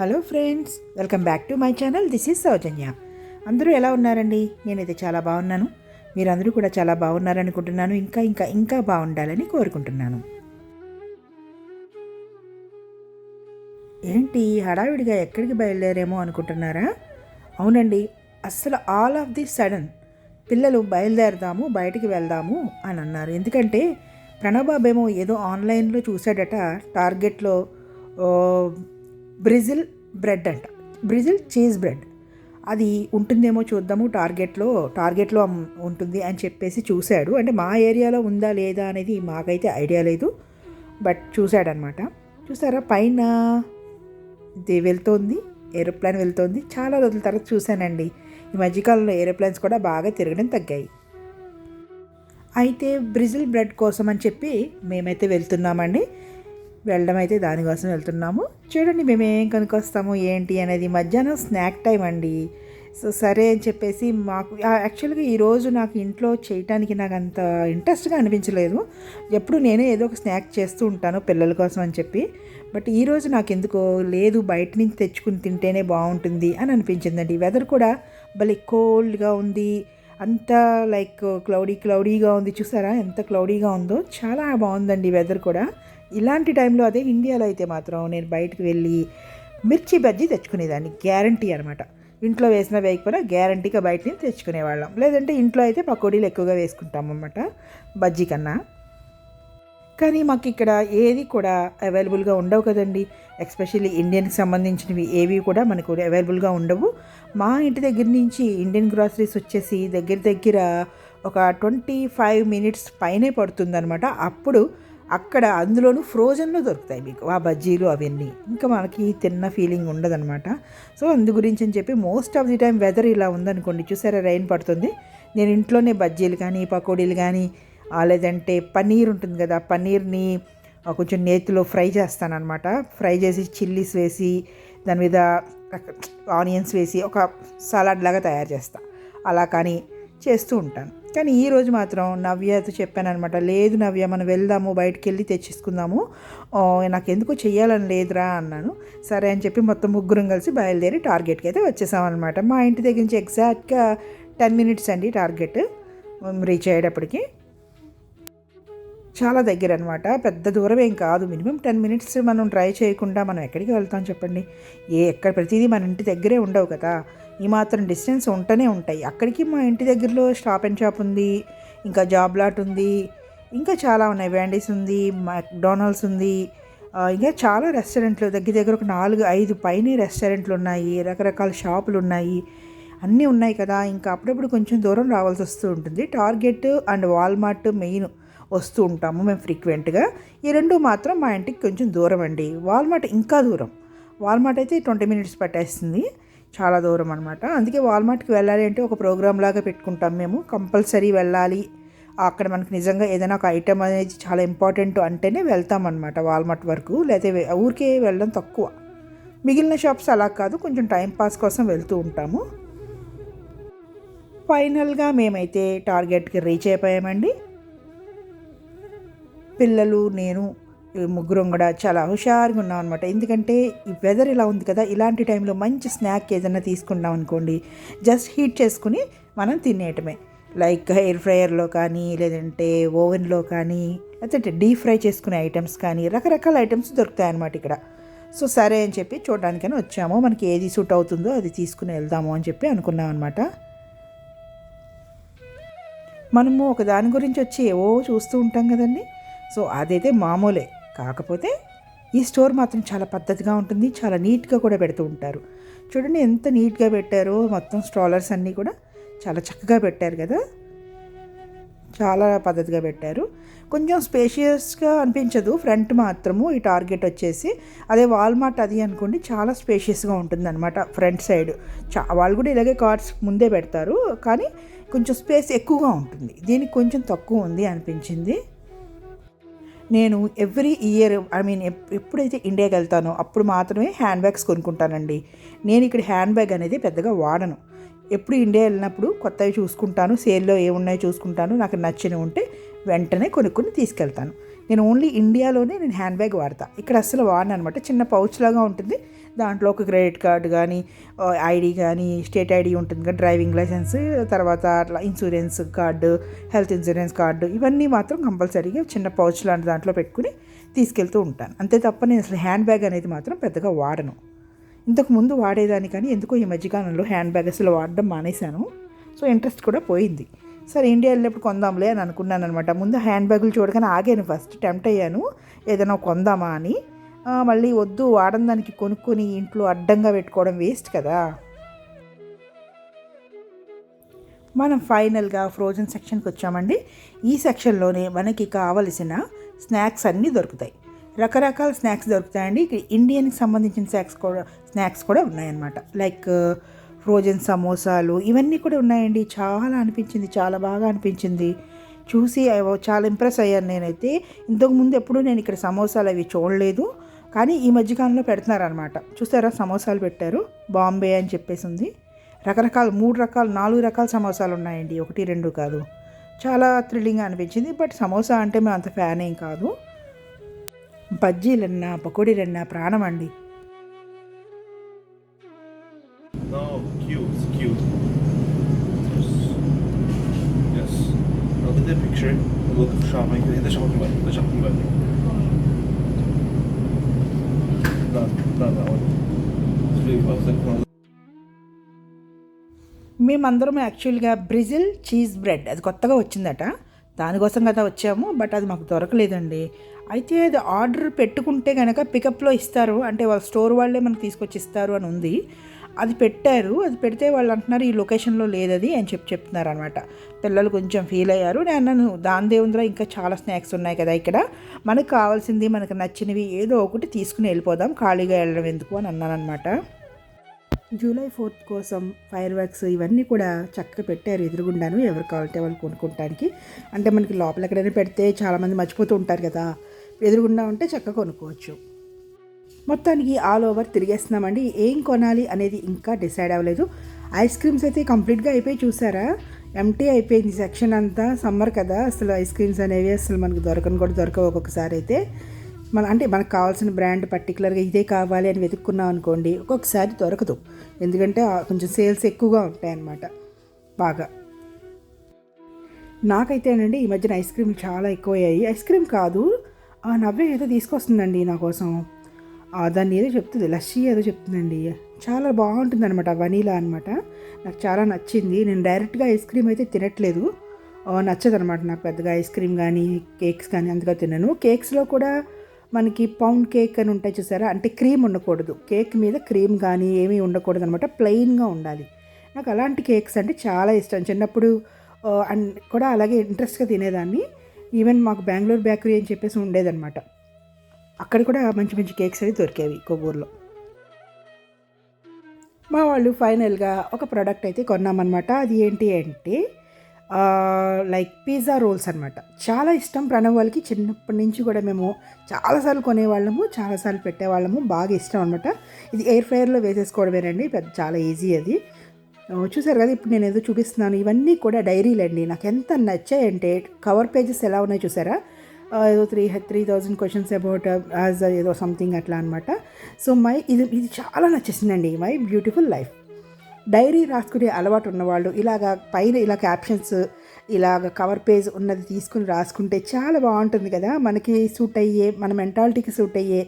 Hello friends, welcome back to my channel. This is Soujanya. అందరూ ఎలా ఉన్నారండి? నేనైతే చాలా బాగున్నాను. మీరందరూ కూడా చాలా బాగున్నారనుకుంటున్నాను. ఇంకా ఇంకా ఇంకా బాగుండాలని కోరుకుంటున్నాను. ఏంటి హడావిడిగా ఎక్కడికి బయలుదేరేమో అనుకుంటున్నారా? అవునండి, అస్సలు ఆల్ ఆఫ్ ది సడన్ పిల్లలు బయలుదేరదాము, బయటికి వెళ్దాము అని అన్నారు. ఎందుకంటే ప్రణబాబేమో ఏదో ఆన్లైన్లో చూశాడట, టార్గెట్లో బ్రెజిల్ బ్రెడ్ అంట, బ్రెజిల్ చీజ్ బ్రెడ్ అది ఉంటుందేమో చూద్దాము, టార్గెట్లో ఉంటుంది అని చెప్పేసి చూశాడు. అంటే మా ఏరియాలో ఉందా లేదా అనేది మాకైతే ఐడియా లేదు, బట్ చూశాడనమాట. చూసారా పైన ఇది వెళ్తోంది, ఏరోప్లేన్ వెళ్తోంది. చాలా రోజుల తర్వాత చూశానండి. ఈ మధ్యకాలంలో ఏరోప్లేన్స్ కూడా బాగా తిరగడం తగ్గాయి. అయితే బ్రెజిల్ బ్రెడ్ కోసం అని చెప్పి మేమైతే వెళ్తున్నామండి. వెళ్ళడం అయితే దానికోసం వెళ్తున్నాము. చూడండి మేమేం కనుకొస్తాము ఏంటి అనేది. మధ్యాహ్నం స్నాక్ టైం అండి. సో సరే అని చెప్పేసి మాకు యాక్చువల్గా ఈరోజు నాకు ఇంట్లో చేయటానికి నాకు అంత ఇంట్రెస్ట్గా అనిపించలేదు. ఎప్పుడు నేనే ఏదో ఒక స్నాక్ చేస్తూ ఉంటాను పిల్లల కోసం అని చెప్పి. బట్ ఈరోజు నాకు ఎందుకో లేదు, బయట నుంచి తెచ్చుకుని తింటేనే బాగుంటుంది అని అనిపించిందండి. వెదర్ కూడా భలే కోల్డ్గా ఉంది, అంతా లైక్ క్లౌడీగా ఉంది. చూసారా ఎంత క్లౌడీగా ఉందో, చాలా బాగుందండి వెదర్ కూడా. ఇలాంటి టైంలో అదే ఇండియాలో అయితే మాత్రం నేను బయటకు వెళ్ళి మిర్చి బజ్జీ తెచ్చుకునేదాన్ని, గ్యారంటీ అనమాట. ఇంట్లో వేసిన వేయకపోయినా గ్యారంటీగా బయట నుంచి తెచ్చుకునేవాళ్ళం. లేదంటే ఇంట్లో అయితే పకోడీలు ఎక్కువగా వేసుకుంటాం అన్నమాట బజ్జీ కన్నా. కానీ మాకు ఇక్కడ ఏది కూడా అవైలబుల్గా ఉండవు కదండి. ఎస్పెషల్లీ ఇండియన్కి సంబంధించినవి ఏవి కూడా మనకు అవైలబుల్గా ఉండవు. మా ఇంటి దగ్గర నుంచి ఇండియన్ గ్రాసరీస్ వచ్చేసి దగ్గర ఒక 25 minutes పైనే పడుతుందన్నమాట. అప్పుడు అక్కడ అందులోనూ ఫ్రోజన్లో దొరుకుతాయి మీకు ఆ బజ్జీలు అవన్నీ. ఇంకా మనకి తిన్న ఫీలింగ్ ఉండదన్నమాట. సో అందు గురించి అని చెప్పి most of the time weather ఇలా ఉందనుకోండి, చూసారా రైన్ పడుతుంది, నేను ఇంట్లోనే బజ్జీలు కానీ పకోడీలు కానీ లేదంటే పన్నీర్ ఉంటుంది కదా, పన్నీర్ని కొంచెం నేతిలో ఫ్రై చేస్తానన్నమాట. ఫ్రై చేసి చిల్లీస్ వేసి దాని మీద ఆనియన్స్ వేసి ఒక సలాడ్ లాగా తయారు చేస్తా. అలా కానీ చేస్తూ ఉంటాను. కానీ ఈరోజు మాత్రం నవ్యతో చెప్పాను అనమాట, లేదు నవ్య మనం వెళ్దాము, బయటికి వెళ్ళి తెచ్చేసుకుందాము, నాకు ఎందుకో చెయ్యాలని లేదురా అన్నాను. సరే అని చెప్పి మొత్తం ముగ్గురం కలిసి బయలుదేరి టార్గెట్కి అయితే వచ్చేసామన్నమాట. మా ఇంటి దగ్గర నుంచి ఎగ్జాక్ట్గా 10 minutes అండి టార్గెట్ రీచ్ అయ్యేటప్పటికి. చాలా దగ్గర అనమాట, పెద్ద దూరం ఏం కాదు. మినిమం 10 minutes మనం డ్రైవ్ చేయకుండా మనం ఎక్కడికి వెళ్తాం చెప్పండి. ఎక్కడ ప్రతిదీ మన ఇంటి దగ్గరే ఉండవు కదా, ఈ మాత్రం డిస్టెన్స్ ఉంటూనే ఉంటాయి. అక్కడికి మా ఇంటి దగ్గరలో స్టాప్ అండ్ షాప్ ఉంది, ఇంకా జాబ్ లాట్ ఉంది, ఇంకా చాలా ఉన్నాయి. వ్యాండీస్ ఉంది, మెక్డానల్డ్స్ ఉంది, ఇంకా చాలా రెస్టారెంట్లు దగ్గర ఒక 4-5 పైన రెస్టారెంట్లు ఉన్నాయి, రకరకాల షాపులు ఉన్నాయి, అన్నీ ఉన్నాయి కదా. ఇంకా అప్పుడప్పుడు కొంచెం దూరం రావాల్సి వస్తూ ఉంటుంది. టార్గెట్ అండ్ వాల్మార్ట్ మెయిన్ వస్తూ ఉంటాము మేము ఫ్రీక్వెంట్గా. ఈ రెండు మాత్రం మా ఇంటికి కొంచెం దూరం అండి. వాల్మార్ట్ ఇంకా దూరం. వాల్మార్ట్ అయితే 20 minutes పట్టేస్తుంది, చాలా దూరం అనమాట. అందుకే వాల్మార్ట్కి వెళ్ళాలి అంటే ఒక ప్రోగ్రామ్ లాగా పెట్టుకుంటాం మేము, కంపల్సరీ వెళ్ళాలి. అక్కడ మనకు నిజంగా ఏదైనా ఒక ఐటెం అనేది చాలా ఇంపార్టెంట్ అంటేనే వెళ్తామన్నమాట వాల్మార్ట్ వరకు. లేకపోతే ఊరికే వెళ్ళడం తక్కువ. మిగిలిన షాప్స్ అలా కాదు, కొంచెం టైంపాస్ కోసం వెళ్తూ ఉంటాము. ఫైనల్గా మేమైతే టార్గెట్కి రీచ్ అయిపోయామండి. పిల్లలు నేను ముగ్గురం కూడా చాలా హుషారుగా ఉన్నాం అనమాట. ఎందుకంటే ఈ వెదర్ ఇలా ఉంది కదా, ఇలాంటి టైంలో మంచి స్నాక్ ఏదైనా తీసుకున్నాం అనుకోండి, జస్ట్ హీట్ చేసుకుని మనం తినేయటమే. లైక్ ఎయిర్ ఫ్రైయర్లో కానీ, లేదంటే ఓవెన్లో కానీ, లేదంటే డీప్ ఫ్రై చేసుకునే ఐటమ్స్ కానీ, రకరకాల ఐటమ్స్ దొరుకుతాయి అన్నమాట ఇక్కడ. సో సరే అని చెప్పి చూడడానికని వచ్చాము. మనకి ఏది సూట్ అవుతుందో అది తీసుకుని వెళ్దాము అని చెప్పి అనుకున్నాం అనమాట. మనము ఒక దాని గురించి వచ్చి ఏవో చూస్తూ ఉంటాం కదండి. సో అదైతే మామూలే, కాకపోతే ఈ స్టోర్ మాత్రం చాలా పద్ధతిగా ఉంటుంది, చాలా నీట్గా కూడా పెడుతూ ఉంటారు. చూడండి ఎంత నీట్గా పెట్టారో, మొత్తం స్ట్రాలర్స్ అన్నీ కూడా చాలా చక్కగా పెట్టారు కదా, చాలా పద్ధతిగా పెట్టారు. కొంచెం స్పేషియస్గా అనిపించదు ఫ్రంట్ మాత్రము ఈ టార్గెట్ వచ్చేసి. అదే వాల్మార్ట్ అది అనుకోండి చాలా స్పేషియస్గా ఉంటుంది అనమాట ఫ్రంట్ సైడ్. వాళ్ళు కూడా ఇలాగే కార్డ్స్ ముందే పెడతారు, కానీ కొంచెం స్పేస్ ఎక్కువగా ఉంటుంది. దీనికి కొంచెం తక్కువ ఉంది అనిపించింది. నేను ఎవ్రీ ఇయర్ ఎప్పుడైతే ఇండియాకి వెళ్తానో అప్పుడు మాత్రమే హ్యాండ్ బ్యాగ్స్ కొనుక్కుంటానండి. నేను ఇక్కడ హ్యాండ్ బ్యాగ్ అనేది పెద్దగా వాడను. ఎప్పుడు ఇండియా వెళ్ళినప్పుడు కొత్తవి చూసుకుంటాను, సేల్లో ఏమున్నాయో చూసుకుంటాను, నాకు నచ్చినవి ఉంటే వెంటనే కొనుక్కొని తీసుకెళ్తాను. నేను ఓన్లీ ఇండియాలోనే నేను హ్యాండ్ బ్యాగ్ వాడతా, ఇక్కడ అస్సలు వాడను అనమాట. చిన్న పౌచ్ లాగా ఉంటుంది, దాంట్లో ఒక క్రెడిట్ కార్డు కానీ ఐడి కానీ స్టేట్ ఐడి ఉంటుంది కదా, డ్రైవింగ్ లైసెన్స్, తర్వాత అట్లా insurance card, health insurance card, ఇవన్నీ మాత్రం కంపల్సరీగా చిన్న పౌచ్ లాంటి దాంట్లో పెట్టుకుని తీసుకెళ్తూ ఉంటాను. అంతే తప్ప నేను అసలు హ్యాండ్ బ్యాగ్ అనేది మాత్రం పెద్దగా వాడను. ఇంతకు ముందు వాడేదాన్ని, కానీ ఎందుకో ఈ మధ్యకాలంలో హ్యాండ్ బ్యాగ్ అసలు వాడడం మానేశాను. సో ఇంట్రెస్ట్ కూడా పోయింది. సరే ఇండియా వెళ్ళినప్పుడు కొందాంలే అని అనుకున్నాను అనమాట. ముందు హ్యాండ్ బ్యాగులు చూడగానే ఆగాను, ఫస్ట్ టెంప్ట్ అయ్యాను ఏదైనా కొందామా అని. మళ్ళీ వద్దు, వాడని దానికి కొనుక్కొని ఇంట్లో అడ్డంగా పెట్టుకోవడం వేస్ట్ కదా. మనం ఫైనల్గా ఫ్రోజన్ సెక్షన్కి వచ్చామండి. ఈ సెక్షన్లోనే మనకి కావలసిన స్నాక్స్ అన్నీ దొరుకుతాయి. రకరకాల స్నాక్స్ దొరుకుతాయండి. ఇక్కడ ఇండియన్కి సంబంధించిన స్నాక్స్ కూడా ఉన్నాయన్నమాట. లైక్ ఫ్రోజన్ సమోసాలు ఇవన్నీ కూడా ఉన్నాయండి. చాలా అనిపించింది, చాలా బాగా అనిపించింది. చూసి చాలా ఇంప్రెస్ అయ్యాను నేనైతే. ఇంతకుముందు ఎప్పుడు నేను ఇక్కడ సమోసాలు అవి చూడలేదు, కానీ ఈ మధ్యకాలంలో పెడుతున్నారనమాట. చూసారా, సమోసాలు పెట్టారు, బాంబే అని చెప్పేసి ఉంది. రకరకాల 3 రకాలు 4 రకాల సమోసాలు ఉన్నాయండి, 1 2 కాదు. చాలా థ్రిల్లింగ్గా అనిపించింది. బట్ సమోసా అంటే మేము అంత ఫ్యాన్ ఏం కాదు. బజ్జీలన్నా పకోడీలన్నా ప్రాణం అండి. No, cute. Yes. Look at the picture. Look, shopping. Ito siya kung that one. It's really awesome. మేమందరం యాక్చువల్గా బ్రెజిల్ చీజ్ బ్రెడ్ అది కొత్తగా వచ్చిందట, దానికోసం కదా వచ్చాము. బట్ అది మాకు దొరకలేదండి. అయితే అది ఆర్డర్ పెట్టుకుంటే కనుక పికప్లో ఇస్తారు, అంటే వాళ్ళ స్టోర్ వాళ్ళే మనకు తీసుకొచ్చి ఇస్తారు అని ఉంది. అది పెట్టారు, అది పెడితే వాళ్ళు అంటున్నారు ఈ లొకేషన్లో లేదది అని చెప్తున్నారు అనమాట. పిల్లలు కొంచెం ఫీల్ అయ్యారు. నేను అన్నాను దాని దేవుంద్రా, ఇంకా చాలా స్నాక్స్ ఉన్నాయి కదా ఇక్కడ, మనకు కావాల్సింది మనకు నచ్చినవి ఏదో ఒకటి తీసుకుని వెళ్ళిపోదాం, ఖాళీగా వెళ్ళడం ఎందుకు అని అన్నాను అనమాట. జూలై 4th కోసం ఫైర్ వర్క్స్ ఇవన్నీ కూడా చక్కగా పెట్టారు ఎదురుగుండాను, ఎవరు కావాలంటే వాళ్ళు కొనుక్కోవటానికి. అంటే మనకి లోపల ఎక్కడైనా పెడితే చాలామంది మర్చిపోతూ ఉంటారు కదా, ఎదురుగుండా ఉంటే చక్కగా కొనుక్కోవచ్చు. మొత్తానికి ఆల్ ఓవర్ తిరిగేస్తున్నామండి. ఏం కొనాలి అనేది ఇంకా డిసైడ్ అవ్వలేదు. ఐస్ క్రీమ్స్ అయితే కంప్లీట్గా అయిపోయి, చూసారా ఎంటీ అయిపోయింది సెక్షన్ అంతా. సమ్మర్ కదా, అసలు ఐస్ క్రీమ్స్ అనేవి అసలు మనకు దొరకవు ఒక్కొక్కసారి అయితే. మనకు కావాల్సిన బ్రాండ్ పర్టికులర్గా ఇదే కావాలి అని వెతుక్కున్నాం అనుకోండి, ఒక్కొక్కసారి దొరకదు. ఎందుకంటే కొంచెం సేల్స్ ఎక్కువగా ఉంటాయన్నమాట బాగా. నాకైతేనండి ఈ మధ్యన ఐస్ క్రీమ్ చాలా ఎక్కువయ్యాయి. ఐస్ క్రీమ్ కాదు, నవ్వే ఏదో తీసుకొస్తుందండి నా కోసం, దాన్ని ఏదో చెప్తుంది, లస్సీ ఏదో చెప్తుందండి, చాలా బాగుంటుంది అనమాట, వనీలా అనమాట. నాకు చాలా నచ్చింది. నేను డైరెక్ట్గా ఐస్ క్రీమ్ అయితే తినట్లేదు, నచ్చదనమాట నాకు పెద్దగా ఐస్ క్రీమ్ కానీ కేక్స్ కానీ అంతగా తినను. కేక్స్లో కూడా మనకి పౌండ్ కేక్ అని ఉంటాయి చూసారా, అంటే క్రీమ్ ఉండకూడదు, కేక్ మీద క్రీమ్ కానీ ఏమీ ఉండకూడదు అనమాట, ప్లెయిన్గా ఉండాలి. నాకు అలాంటి కేక్స్ అంటే చాలా ఇష్టం. చిన్నప్పుడు కూడా అలాగే ఇంట్రెస్ట్గా తినేదాన్ని. ఈవెన్ మాకు బెంగళూరు బేకరీ అని చెప్పేసి ఉండేదన్నమాట, అక్కడ కూడా మంచి మంచి కేక్స్ అవి దొరికేవి కొవ్వూరులో. మా వాళ్ళు ఫైనల్గా ఒక ప్రోడక్ట్ అయితే కొన్నామన్నమాట. అది ఏంటి అంటే లైక్ పిజ్జా రోల్స్ అనమాట. చాలా ఇష్టం ప్రణవ్ వాళ్ళకి, చిన్నప్పటి నుంచి కూడా మేము చాలాసార్లు కొనేవాళ్ళము, చాలాసార్లు పెట్టేవాళ్ళము, బాగా ఇష్టం అనమాట. ఇది ఎయిర్ ఫ్రైయర్లో వేసేసుకోవడమేనండి, చాలా ఈజీ అది. చూసారు కదా, ఇప్పుడు నేను ఏదో చూపిస్తున్నాను, ఇవన్నీ కూడా డైరీలండి. నాకు ఎంత నచ్చాయంటే కవర్ పేజెస్ ఎలా ఉన్నాయి చూసారా, ఏదో 3,000 క్వశ్చన్స్ అబౌట్ యాజ్ ఏదో సంథింగ్ అట్లా అనమాట. సో ఇది చాలా నచ్చేసిందండి, మై బ్యూటిఫుల్ లైఫ్. డైరీ రాసుకునే అలవాటు ఉన్నవాళ్ళు ఇలాగ పైన ఇలా క్యాప్షన్స్ ఇలాగ కవర్ పేజ్ ఉన్నది తీసుకుని రాసుకుంటే చాలా బాగుంటుంది కదా, మనకి సూట్ అయ్యే, మన మెంటాలిటీకి సూట్ అయ్యే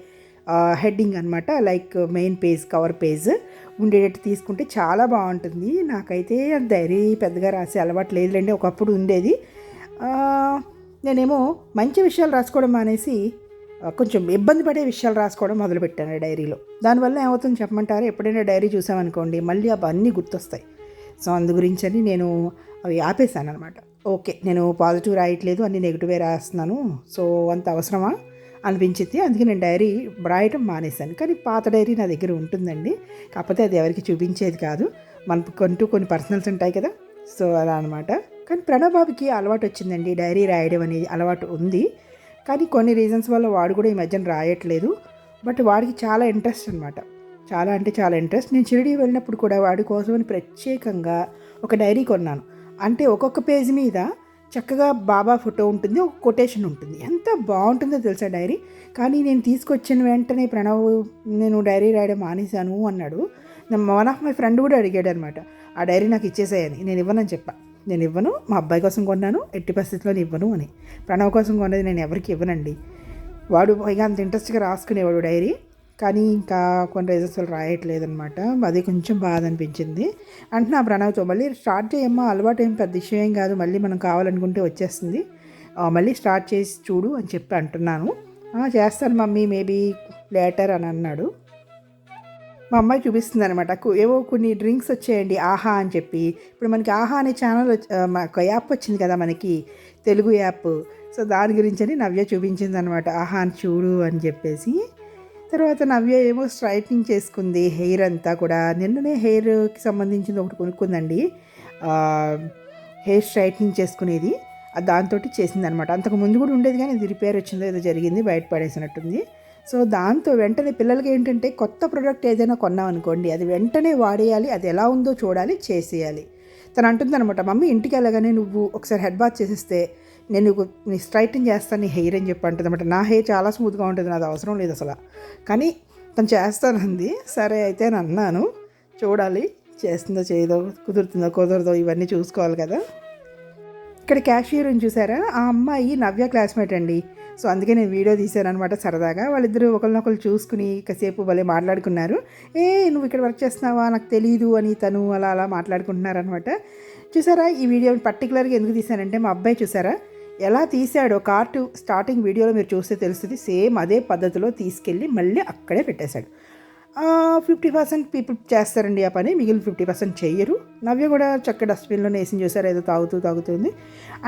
హెడ్డింగ్ అనమాట. Like main page, cover page ఉండేటట్టు తీసుకుంటే చాలా బాగుంటుంది. నాకైతే డైరీ పెద్దగా రాసే అలవాటు లేదులేండి, ఒకప్పుడు ఉండేది. నేనేమో మంచి విషయాలు రాసుకోవడం మానేసి కొంచెం ఇబ్బంది పడే విషయాలు రాసుకోవడం మొదలుపెట్టాను డైరీలో. దానివల్ల ఏమవుతుంది చెప్పమంటారు, ఎప్పుడైనా డైరీ చూసామనుకోండి మళ్ళీ అవన్నీ గుర్తొస్తాయి. సో అందు గురించి అని నేను అవి ఆపేసాను అనమాట. ఓకే, నేను పాజిటివ్ రాయట్లేదు, అన్ని నెగిటివే రాస్తున్నాను, సో అంత అవసరమా అనిపించింది. అందుకే నేను డైరీ రాయటం మానేశాను. కానీ పాత డైరీ నా దగ్గర ఉంటుందండి, కాకపోతే అది ఎవరికి చూపించేది కాదు, మనకు కొన్ని పర్సనల్స్ ఉంటాయి కదా, సో అలా అనమాట. కానీ ప్రణవ్ బాబుకి అలవాటు వచ్చిందండి, డైరీ రాయడం అనేది అలవాటు ఉంది. కానీ కొన్ని రీజన్స్ వల్ల వాడు కూడా ఈ మధ్యన రాయట్లేదు. బట్ వాడికి చాలా ఇంట్రెస్ట్ అనమాట, చాలా అంటే చాలా ఇంట్రెస్ట్. నేను షిరిడీ వెళ్ళినప్పుడు కూడా వాడి కోసమని ప్రత్యేకంగా ఒక డైరీ కొన్నాను. అంటే ఒక్కొక్క పేజీ మీద చక్కగా బాబా ఫోటో ఉంటుంది, ఒక కొటేషన్ ఉంటుంది. ఎంత బాగుంటుందో తెలుసా డైరీ. కానీ నేను తీసుకొచ్చిన వెంటనే ప్రణవ్ నేను డైరీ రాయడం మానేశాను అన్నాడు. వన్ ఆఫ్ మై ఫ్రెండ్ కూడా అడిగాడు అనమాట, ఆ డైరీ నాకు ఇచ్చేసాయని. నేను ఇవ్వనని చెప్పా. నేను ఇవ్వను, మా అబ్బాయి కోసం కొన్నాను, ఎట్టి పరిస్థితిలో ఇవ్వను అని. ప్రణవ్ కోసం కొన్నది నేను ఎవరికి ఇవ్వనండి. వాడు పైగా అంత ఇంట్రెస్ట్గా రాసుకునేవాడు డైరీ. కానీ ఇంకా కొన్ని రీజన్స్ రాయట్లేదనమాట. అది కొంచెం బాధ అనిపించింది. అంటే నా ప్రణవ్తో మళ్ళీ స్టార్ట్ చేయమ్మా, అలవాటు ఏం పెద్ద విషయం ఏం కాదు, మళ్ళీ మనం కావాలనుకుంటే వచ్చేస్తుంది, మళ్ళీ స్టార్ట్ చేసి చూడు అని చెప్పి అంటున్నాను. చేస్తాను మమ్మీ, మేబీ లేటర్ అని అన్నాడు. మా అమ్మాయి చూపిస్తుంది అనమాట, ఏవో కొన్ని డ్రింక్స్ వచ్చాయండి ఆహా అని చెప్పి. ఇప్పుడు మనకి ఆహా అనే ఛానల్ ఒక యాప్ వచ్చింది కదా మనకి, తెలుగు యాప్. సో దాని గురించి అని నవ్య చూపించింది అనమాట, ఆహా అని చూడు అని చెప్పేసి. తర్వాత నవ్య ఏమో స్ట్రైట్నింగ్ చేసుకుంది హెయిర్ అంతా కూడా. నిన్ననే హెయిర్కి సంబంధించింది ఒకటి కొనుక్కుందండి, హెయిర్ స్ట్రైట్నింగ్ చేసుకునేది. దాంతో చేసింది అనమాట. అంతకు ముందు కూడా ఉండేది కానీ ఇది రిపేర్ వచ్చిందో ఏదో జరిగింది, బయట పడేసినట్టుంది. సో దాంతో వెంటనే పిల్లలకి ఏంటంటే కొత్త ప్రోడక్ట్ ఏదైనా కొన్నామనుకోండి, అది వెంటనే వాడేయాలి, అది ఎలా ఉందో చూడాలి, చేసేయాలి. తను అంటుందన్నమాట, మమ్మీ ఇంటికి వెళ్ళగానే నువ్వు ఒకసారి హెడ్ బాత్ చేసేస్తే నేను నీ స్ట్రైటింగ్ చేస్తాను నీ హెయిర్ అని చెప్పి అంటుంది అనమాట. నా హెయిర్ చాలా స్మూత్గా ఉంటుంది, నాది అవసరం లేదు అసలు. కానీ తను చేస్తానంది. సరే అయితే అని అన్నాను. చూడాలి చేస్తుందో చేయదో, కుదరదో ఇవన్నీ చూసుకోవాలి కదా. ఇక్కడ క్యాషియర్ని చూసారా, ఆ అమ్మాయి నవ్య క్లాస్మేట్ అండి. సో అందుకే నేను వీడియో తీశాను అనమాట సరదాగా. వాళ్ళిద్దరూ ఒకరినొకరు చూసుకుని కాసేపు భలే మాట్లాడుకున్నారు. నువ్వు ఇక్కడ వర్క్ చేస్తున్నావా, నాకు తెలీదు అని తను అలా మాట్లాడుకుంటున్నారనమాట. చూసారా ఈ వీడియో పర్టికులర్గా ఎందుకు తీశానంటే, మా అబ్బాయి చూసారా ఎలా తీశాడో, కార్టు స్టార్టింగ్ వీడియోలో మీరు చూస్తే తెలుస్తుంది. సేమ్ అదే పద్ధతిలో తీసుకెళ్ళి మళ్ళీ అక్కడే పెట్టేశాడు. 50% పీపుల్ చేస్తారండి ఆ పని, మిగిలిన 50% చెయ్యరు. నవ్య కూడా చక్క డస్ట్బిన్లోనే వేసి చూసారు, ఏదో తాగుతుంది.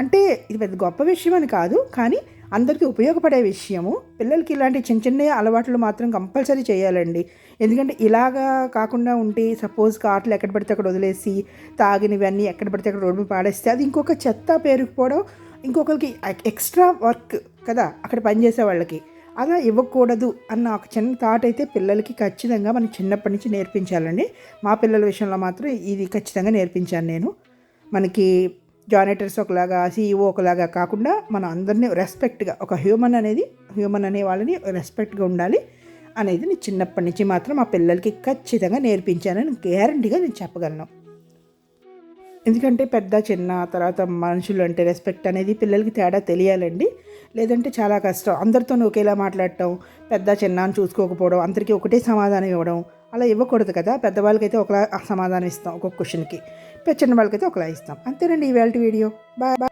అంటే ఇది పెద్ద గొప్ప విషయం అని కాదు, కానీ అందరికీ ఉపయోగపడే విషయము. పిల్లలకి ఇలాంటి చిన్న అలవాట్లు మాత్రం కంపల్సరీ చేయాలండి. ఎందుకంటే ఇలాగా కాకుండా ఉంటే, సపోజ్ కార్ట్లు ఎక్కడ పడితే అక్కడ వదిలేసి తాగినవన్నీ ఎక్కడ పడితే అక్కడ రోడ్డు పాడేస్తే అది ఇంకొక చెత్త పేరుకుపోవడం, ఇంకొకరికి ఎక్స్ట్రా వర్క్ కదా అక్కడ పనిచేసే వాళ్ళకి. అలా ఇవ్వకూడదు అన్న ఒక చిన్న థాట్ అయితే పిల్లలకి ఖచ్చితంగా మనం చిన్నప్పటి నుంచి నేర్పించాలండి. మా పిల్లల విషయంలో మాత్రం ఇది ఖచ్చితంగా నేర్పించాను నేను. మనకి జానేటర్స్ ఒకలాగా, సీఈఓ ఒకలాగా కాకుండా మనం అందరినీ రెస్పెక్ట్గా, ఒక హ్యూమన్ అనే వాళ్ళని రెస్పెక్ట్గా ఉండాలి అనేది నేను చిన్నప్పటి నుంచి మాత్రం మా పిల్లలకి ఖచ్చితంగా నేర్పించానని గ్యారంటీగా నేను చెప్పగలను. ఎందుకంటే పెద్ద చిన్న తర్వాత మనుషులు అంటే రెస్పెక్ట్ అనేది పిల్లలకి తేడా తెలియాలండి. లేదంటే చాలా కష్టం. అందరితో ఒకేలా మాట్లాడటం, పెద్ద చిన్న అని చూసుకోకపోవడం, అందరికీ ఒకటే సమాధానం ఇవ్వడం, అలా ఇవ్వకూడదు కదా. పెద్దవాళ్ళకైతే ఒకలా సమాధానం ఇస్తాం ఒక్కొక్క క్వశ్చన్కి, చిన్న వాళ్ళకైతే ఒకలా ఇస్తాం. అంతేనండి ఇవాళ వీడియో. బాయ్.